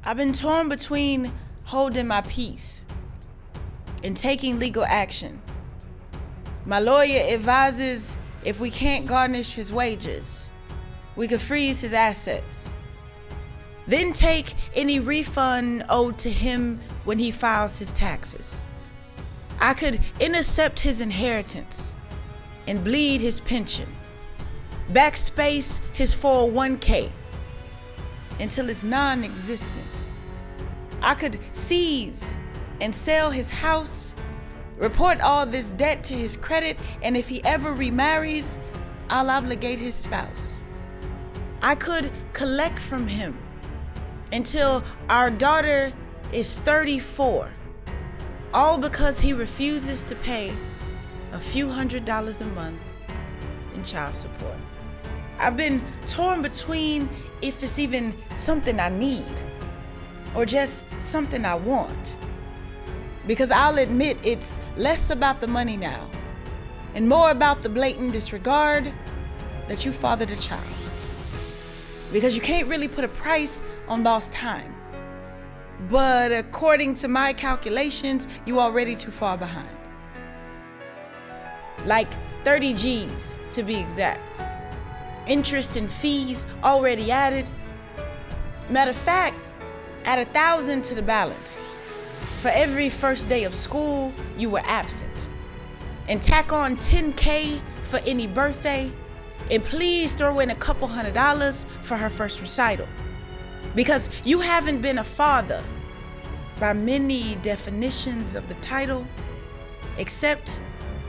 I've been torn between holding my peace and taking legal action. My lawyer advises if we can't garnish his wages, we could freeze his assets, then take any refund owed to him when he files his taxes. I could intercept his inheritance and bleed his pension, backspace his 401k until it's non-existent. I could seize and sell his house, report all this debt to his credit, and if he ever remarries, I'll obligate his spouse. I could collect from him until our daughter is 34, all because he refuses to pay a few $100s a month in child support. I've been torn between if it's even something I need or just something I want. Because I'll admit it's less about the money now and more about the blatant disregard that you fathered a child. Because you can't really put a price on lost time. But according to my calculations, you already too far behind. Like 30 G's to be exact. Interest and fees already added. Matter of fact, add 1,000 to the balance. For every first day of school, you were absent. And tack on $10K for any birthday. And please throw in a couple $100 for her first recital. Because you haven't been a father by many definitions of the title, except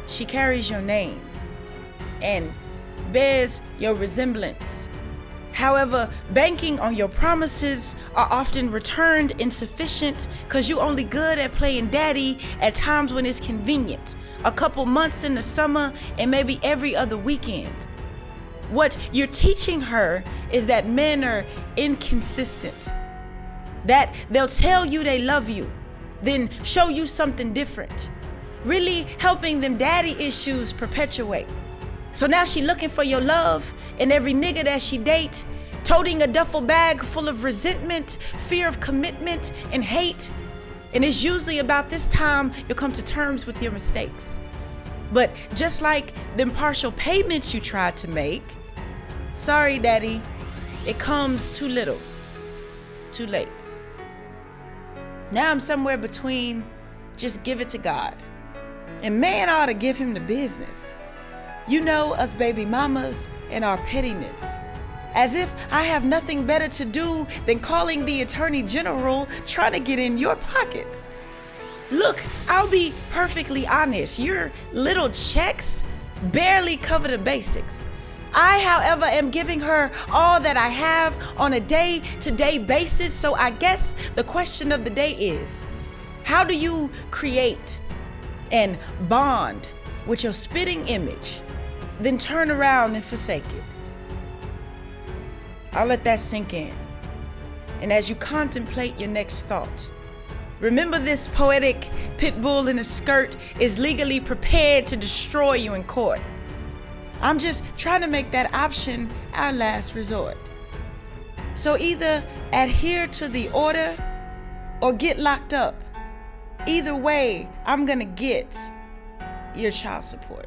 she carries your name and bears your resemblance. However, banking on your promises are often returned insufficient because you only good at playing daddy at times when it's convenient, a couple months in the summer and maybe every other weekend. What you're teaching her is that men are inconsistent, that they'll tell you they love you, then show you something different, really helping them daddy issues perpetuate. So now she looking for your love, and every nigga that she date, toting a duffel bag full of resentment, fear of commitment, and hate. And it's usually about this time you'll come to terms with your mistakes. But just like them partial payments you tried to make, sorry daddy, it comes too little, too late. Now I'm somewhere between just give it to God, and man ought to give him the business. You know, us baby mamas and our pettiness. As if I have nothing better to do than calling the Attorney General trying to get in your pockets. Look, I'll be perfectly honest. Your little checks barely cover the basics. I, however, am giving her all that I have on a day-to-day basis. So I guess the question of the day is, how do you create and bond with your spitting image, then turn around and forsake it? I'll let that sink in. And as you contemplate your next thought, remember this poetic pit bull in a skirt is legally prepared to destroy you in court. I'm just trying to make that option our last resort. So either adhere to the order or get locked up. Either way, I'm gonna get your child support.